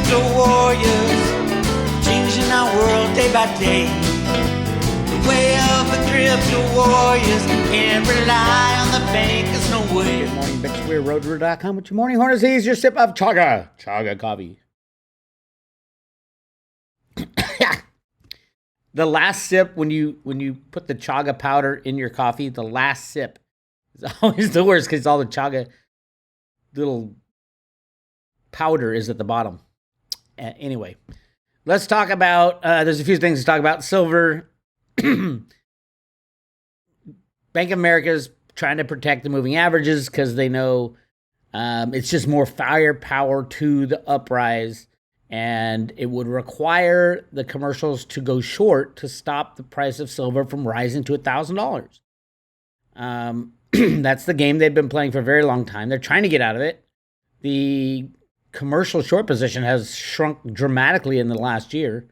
crypto warriors, changing our world day by day. The way of the crypto warriors, can't rely on the bankers, no way. Good morning, Bix Weir, roadrunner.com with your morning hornets. Here's your sip of chaga coffee. The last sip, when you put the chaga powder in your coffee, the last sip is always the worst because all the chaga little powder is at the bottom. Anyway, let's talk about, there's a few things to talk about. Silver. Bank of America's trying to protect the moving averages because they know it's just more firepower to the uprise, and it would require the commercials to go short to stop the price of silver from rising to $1,000. That's the game they've been playing for a very long time. They're trying to get out of it. The commercial short position has shrunk dramatically in the last year,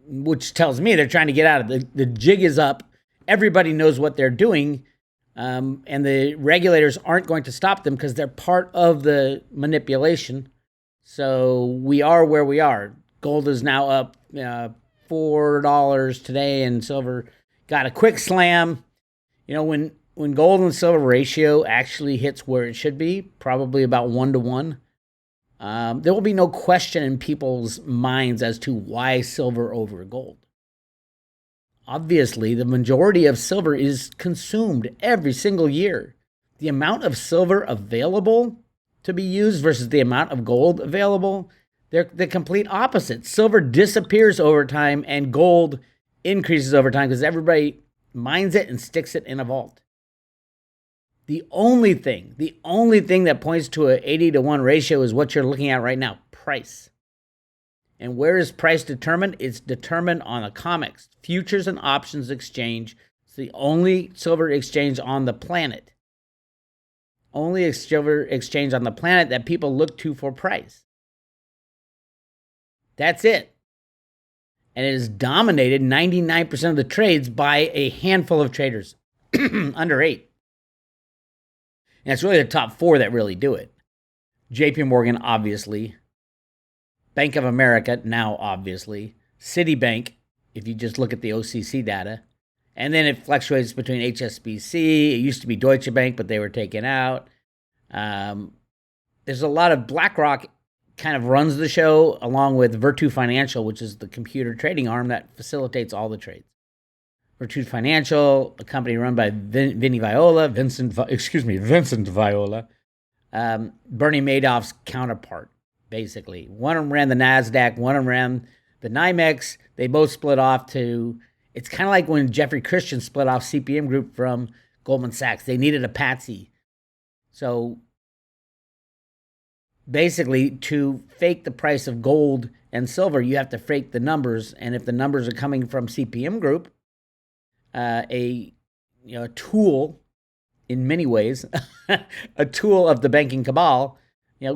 which tells me they're trying to get out of it. The jig is up. Everybody knows what they're doing, and the regulators aren't going to stop them because they're part of the manipulation. So we are where we are. Gold is now up $4 today, and silver got a quick slam. You know, when gold and silver ratio actually hits where it should be, probably about 1 to 1, there will be no question in people's minds as to why silver over gold. Obviously, the majority of silver is consumed every single year. The amount of silver available to be used versus the amount of gold available, they're the complete opposite. Silver disappears over time and gold increases over time because everybody mines it and sticks it in a vault. The only thing that points to an 80 to 1 ratio is what you're looking at right now, price. And where is price determined? It's determined on a COMEX, Futures and Options Exchange. It's the only silver exchange on the planet. Only silver exchange on the planet that people look to for price. That's it. And it is dominated 99% of the trades by a handful of traders, under 8. And it's really the top 4 that really do it. JP Morgan, obviously. Bank of America, now obviously. Citibank, if you just look at the OCC data. And then it fluctuates between HSBC. It used to be Deutsche Bank, but they were taken out. There's a lot of BlackRock kind of runs the show, along with Virtu Financial, which is the computer trading arm that facilitates all the trades. Virtu Financial, a company run by Vincent Viola, Bernie Madoff's counterpart, basically. One of them ran the NASDAQ, one of them ran the NYMEX. They both split off to, it's kind of like when Jeffrey Christian split off CPM Group from Goldman Sachs. They needed a patsy. So basically, to fake the price of gold and silver, you have to fake the numbers. And if the numbers are coming from CPM Group, a tool in many ways, a tool of the banking cabal.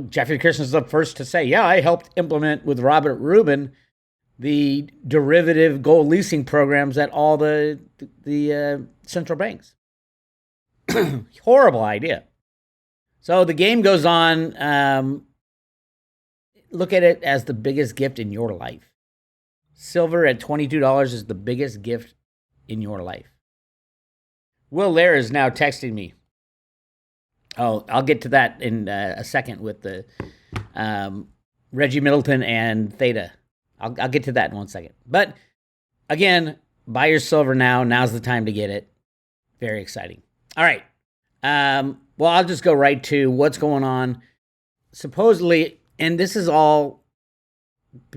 Jeffrey Christian is the first to say, yeah, I helped implement with Robert Rubin the derivative gold leasing programs at all the central banks. Horrible idea. So the game goes on. Look at it as the biggest gift in your life. Silver at $22 is the biggest gift in your life. Will Lair is now texting me. Oh, I'll get to that in a second with the Reggie Middleton and Theta. I'll get to that in 1 second. But again, buy your silver now. Now's the time to get it. Very exciting. All right. Well, I'll just go right to what's going on. Supposedly, and this is all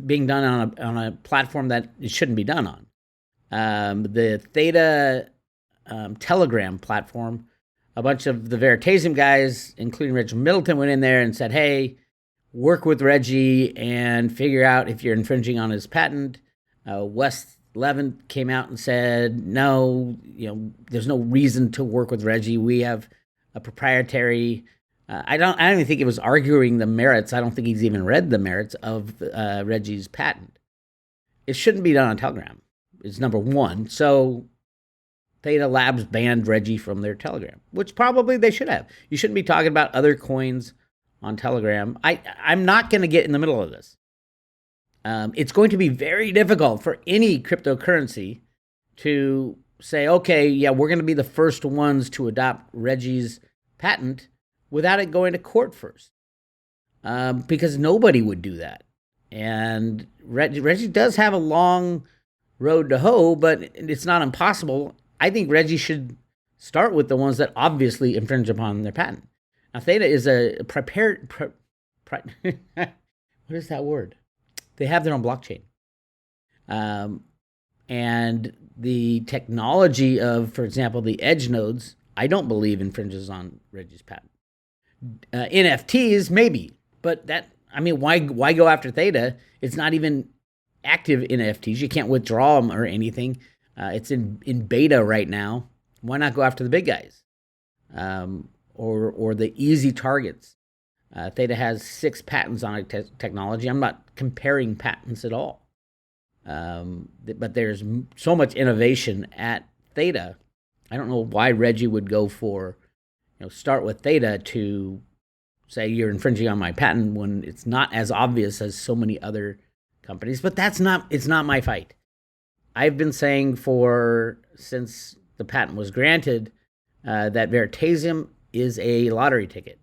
being done on a platform that it shouldn't be done on. The Theta Telegram platform, a bunch of the Veritasium guys, including Reggie Middleton, went in there and said, hey, work with Reggie and figure out if you're infringing on his patent. Wes Levin came out and said, no, there's no reason to work with Reggie. We have a proprietary, I don't even think it was arguing the merits. I don't think he's even read the merits of Reggie's patent. It shouldn't be done on Telegram. It's number one. So Theta banned Reggie from their Telegram, which probably they should have. You shouldn't be talking about other coins on Telegram. I'm not going to get in the middle of this. It's going to be very difficult for any cryptocurrency to say, okay, yeah, we're going to be the first ones to adopt Reggie's patent without it going to court first, because nobody would do that. And Reggie does have a long road to hoe, but it's not impossible. I think Reggie should start with the ones that obviously infringe upon their patent. Now, Theta is a prepared. What is that word? They have their own blockchain. And the technology of, for example, the edge nodes, I don't believe infringes on Reggie's patent. NFTs, maybe. But why go after Theta? It's not even active NFTs. You can't withdraw them or anything. It's in beta right now. Why not go after the big guys? Or the easy targets? Theta has 6 patents on technology. I'm not comparing patents at all. But there's so much innovation at Theta. I don't know why Reggie would go for, start with Theta to say you're infringing on my patent when it's not as obvious as so many other companies. But it's not my fight. I've been saying since the patent was granted that Veritasium is a lottery ticket.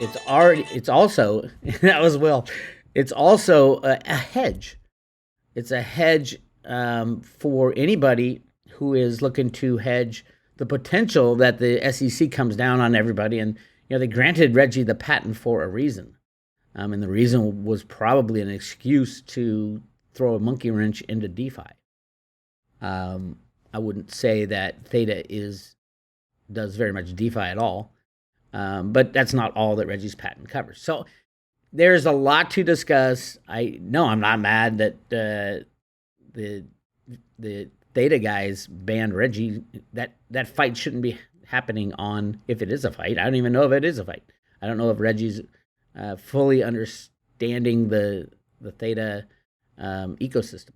It's also that was Will. It's also a hedge. It's a hedge for anybody who is looking to hedge the potential that the SEC comes down on everybody. And they granted Reggie the patent for a reason, and the reason was probably an excuse to throw a monkey wrench into DeFi. I wouldn't say that Theta does very much DeFi at all, but that's not all that Reggie's patent covers. So there's a lot to discuss. I'm not mad that the Theta guys banned Reggie. That fight shouldn't be happening on, if it is a fight. I don't even know if it is a fight. I don't know if Reggie's fully understanding the Theta ecosystem.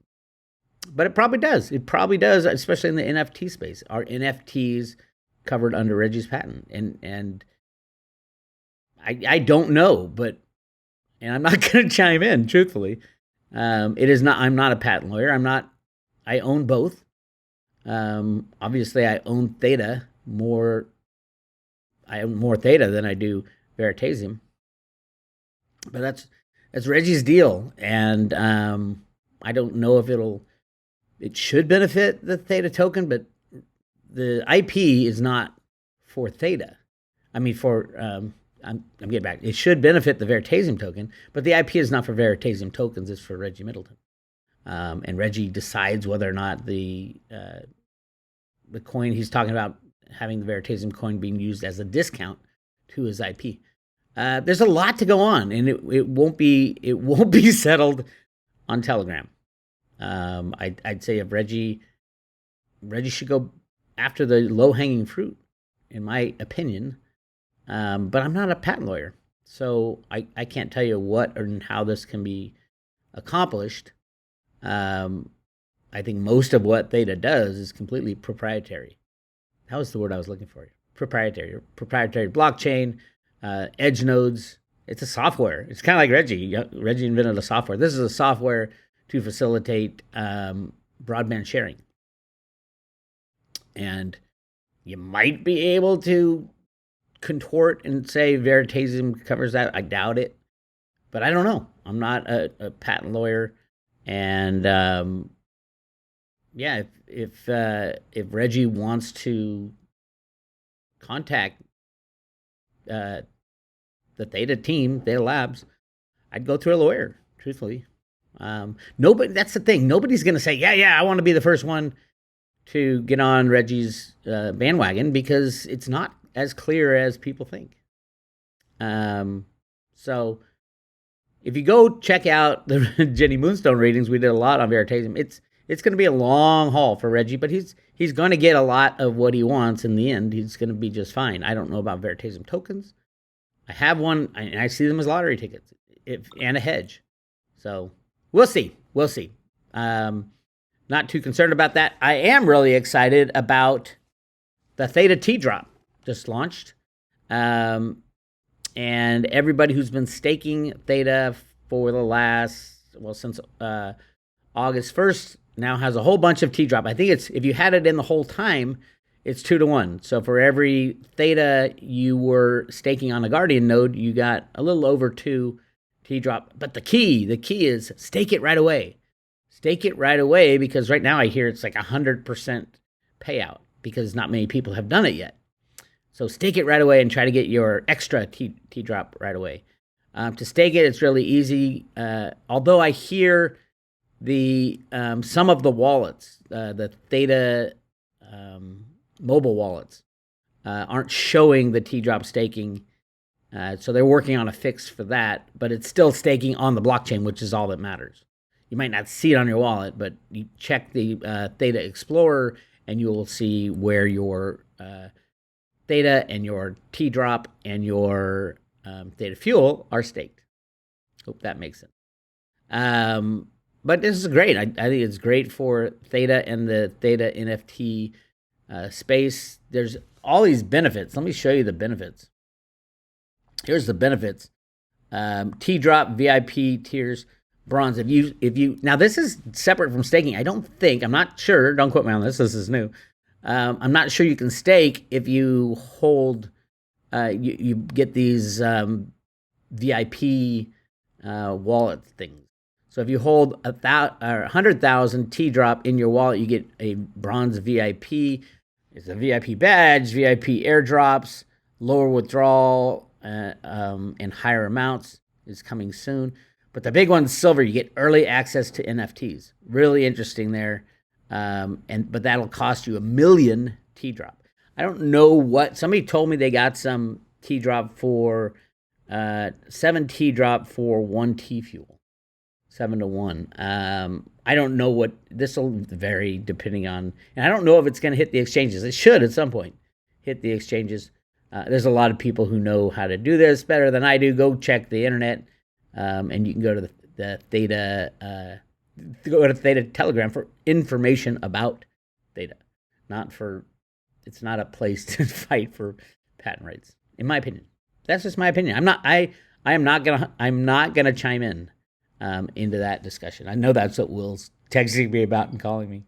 But it probably does. It probably does, especially in the NFT space. Are NFTs covered under Reggie's patent? And I don't know, and I'm not going to chime in, truthfully. It is not. I'm not a patent lawyer. I own both. Obviously, I own Theta more. I own more Theta than I do Veritasium. But that's Reggie's deal, and I don't know if it should benefit the Theta token, but the IP is not for Theta. I'm getting back. It should benefit the Veritasium token, but the IP is not for Veritasium tokens. It's for Reggie Middleton. And Reggie decides whether or not the coin he's talking about, having the Veritasium coin being used as a discount to his IP. There's a lot to go on, and it won't be settled on Telegram. I'd say if Reggie should go after the low-hanging fruit, in my opinion. But I'm not a patent lawyer, so I can't tell you what or how this can be accomplished. I think most of what Theta does is completely proprietary. That was the word I was looking for. Proprietary blockchain, edge nodes. It's a software. It's kind of like Reggie. Reggie invented a software. This is a software to facilitate broadband sharing. And you might be able to contort and say Veritasium covers that. I doubt it, but I don't know. I'm not a patent lawyer, and if Reggie wants to contact the Theta team, Theta Labs, I'd go through a lawyer. Truthfully, nobody. That's the thing. Nobody's going to say, yeah, I want to be the first one to get on Reggie's bandwagon, because it's not as clear as people think. So if you go check out the Jenny Moonstone readings, we did a lot on Veritasium. It's going to be a long haul for Reggie, but he's going to get a lot of what he wants in the end. He's going to be just fine. I don't know about Veritasium tokens. I have one, and I see them as lottery tickets and a hedge. So we'll see. Not too concerned about that. I am really excited about the Theta TDrop just launched. and everybody who's been staking Theta for the last, since August 1st, now has a whole bunch of TDrop. I think it's, if you had it in the whole time, it's 2-to-1. So for every Theta you were staking on a Guardian node, you got a little over 2 TDrop. But the key is stake it right away. Stake it right away, because right now I hear it's like 100% payout because not many people have done it yet. So stake it right away and try to get your extra TDrop right away. To stake it, it's really easy. Although I hear the some of the wallets, the Theta mobile wallets, aren't showing the TDrop staking. So they're working on a fix for that, but it's still staking on the blockchain, which is all that matters. You might not see it on your wallet, but you check the Theta Explorer and you will see where your Theta and your TDrop and your Theta Fuel are staked. Hope that makes sense. But this is great. I think it's great for Theta and the Theta NFT space. There's all these benefits. Let me show you the benefits. Here's the benefits. TDrop, VIP tiers, bronze. If you now, this is separate from staking. I'm not sure. Don't quote me on this. This is new. I'm not sure you can stake if you hold. You get these VIP wallet things. So if you hold 100,000 TDrop in your wallet, you get a bronze VIP. It's a VIP badge, VIP airdrops, lower withdrawal, and higher amounts is coming soon. But the big one's silver. You get early access to NFTs. Really interesting there. But that'll cost you 1 million TDrop. I don't know what, somebody told me they got some TDrop for 7 TDrop for 1 T fuel. 7-to-1. I don't know what this will vary depending on, and I don't know if it's going to hit the exchanges. It should at some point hit the exchanges. There's a lot of people who know how to do this better than I do. Go check the internet, and you can go to the Theta, go to Theta Telegram for information about Theta. It's not a place to fight for patent rights, in my opinion. That's just my opinion. I'm not gonna chime in into that discussion. I know that's what Will's texting me about and calling me.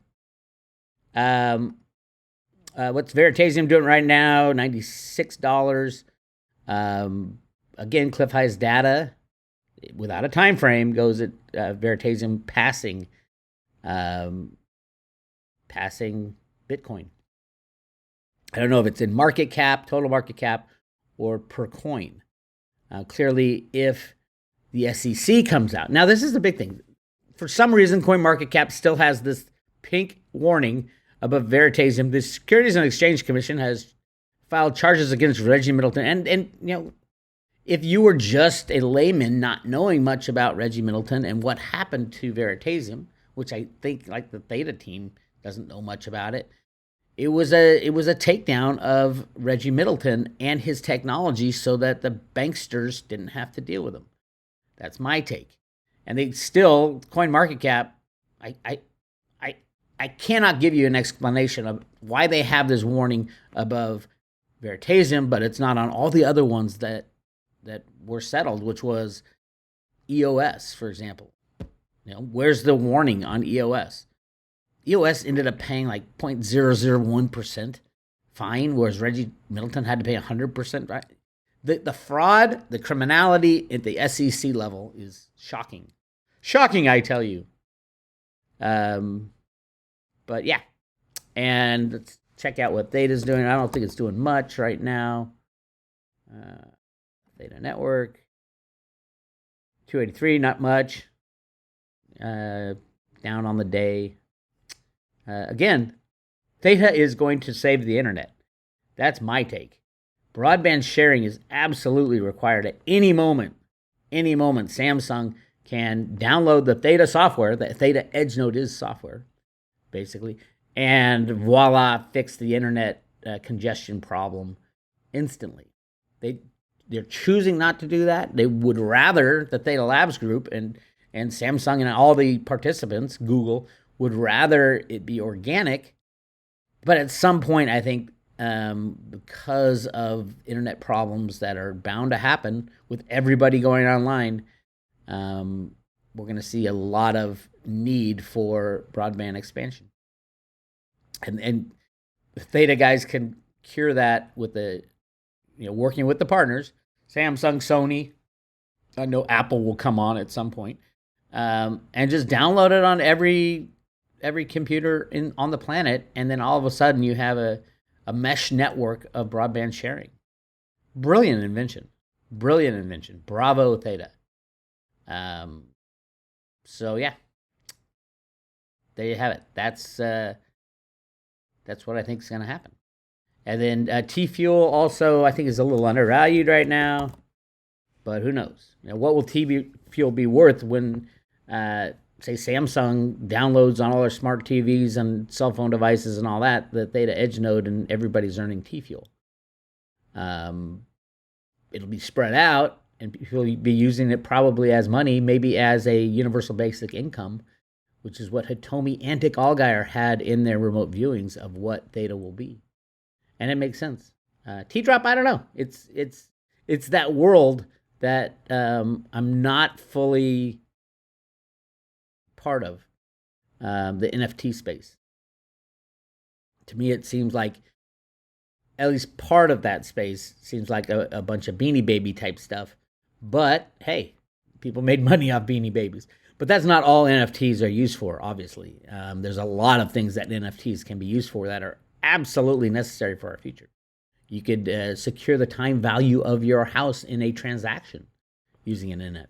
What's Veritasium doing right now? $96. Again, Cliff High's data, without a time frame, goes at Veritasium passing Bitcoin. I don't know if it's in market cap, total market cap, or per coin. Clearly, if the SEC comes out. Now, this is the big thing. For some reason, CoinMarketCap still has this pink warning above Veritasium. The Securities and Exchange Commission has filed charges against Reggie Middleton. And you know, if you were just a layman not knowing much about Reggie Middleton and what happened to Veritasium, which I think, like, the Theta team doesn't know much about it, it was a takedown of Reggie Middleton and his technology so that the banksters didn't have to deal with him. That's my take. And they still, CoinMarketCap, I cannot give you an explanation of why they have this warning above Veritasium, but it's not on all the other ones that were settled, which was EOS, for example. You know, where's the warning on EOS? EOS ended up paying like 0.001% fine, whereas Reggie Middleton had to pay 100%, right? The fraud, the criminality at the SEC level is shocking. Shocking, I tell you. But yeah. And let's check out what Theta's doing. I don't think it's doing much right now. Theta Network. 283, not much. Down on the day. Again, Theta is going to save the internet. That's my take. Broadband sharing is absolutely required at any moment. Any moment, Samsung can download the Theta software. The Theta Edge Node is software, basically, and voila, fix the internet congestion problem instantly. They're choosing not to do that. They would rather, the Theta Labs group and Samsung and all the participants, Google, would rather it be organic. But at some point, I think because of internet problems that are bound to happen with everybody going online, we're going to see a lot of need for broadband expansion. And the Theta guys can cure that with working with the partners, Samsung, Sony. I know Apple will come on at some point, and just download it on every computer on the planet, and then all of a sudden you have a mesh network of broadband sharing. Brilliant invention. Bravo, Theta. So yeah, there you have it. That's what I think is going to happen. And then T-Fuel also, I think, is a little undervalued right now, but who knows? What will T-Fuel be worth when, say, Samsung downloads on all their smart TVs and cell phone devices and all that, the Theta Edge node, and everybody's earning T-Fuel? It'll be spread out, and people will be using it probably as money, maybe as a universal basic income, which is what Hitomi and Dick Allgaier had in their remote viewings of what Theta will be. And it makes sense. TDrop, I don't know. It's that world that I'm not fully part of, the NFT space. To me, it seems like at least part of that space seems like a bunch of Beanie Baby type stuff. But hey, people made money off Beanie Babies. But that's not all NFTs are used for, obviously. There's a lot of things that NFTs can be used for that are absolutely necessary for our future. You could secure the time value of your house in a transaction using an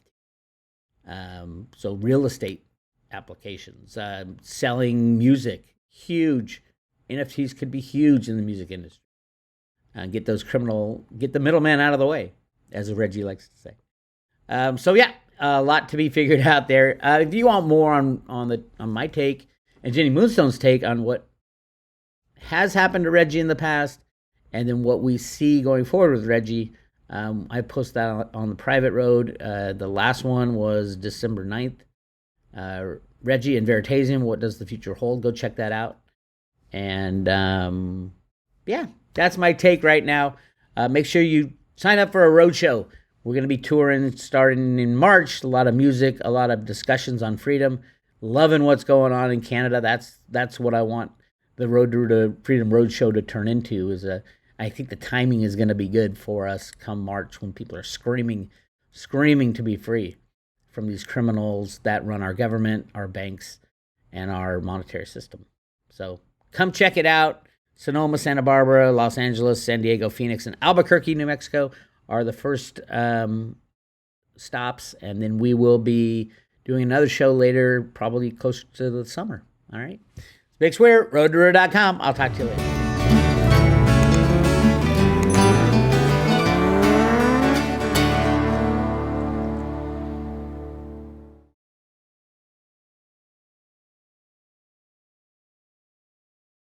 NFT. So real estate applications, selling music, huge. NFTs could be huge in the music industry. Get the middleman out of the way, as Reggie likes to say. So yeah, a lot to be figured out there. If you want more on my take and Jenny Moonstone's take on what has happened to Reggie in the past, and then what we see going forward with Reggie, I post that on the private road. The last one was December 9th. Reggie and Veritasium, what does the future hold? Go check that out. And yeah, that's my take right now. Make sure you sign up for a roadshow. We're going to be touring starting in March. A lot of music, a lot of discussions on freedom. Loving what's going on in Canada. That's what I want the Road to Freedom Roadshow to turn into. I think the timing is going to be good for us come March, when people are screaming to be free from these criminals that run our government, our banks, and our monetary system. So come check it out. Sonoma, Santa Barbara, Los Angeles, San Diego, Phoenix, and Albuquerque, New Mexico are the first stops, and then we will be doing another show later, probably closer to the summer. All right. Bix Weir, roadtoruhr.com. I'll talk to you later.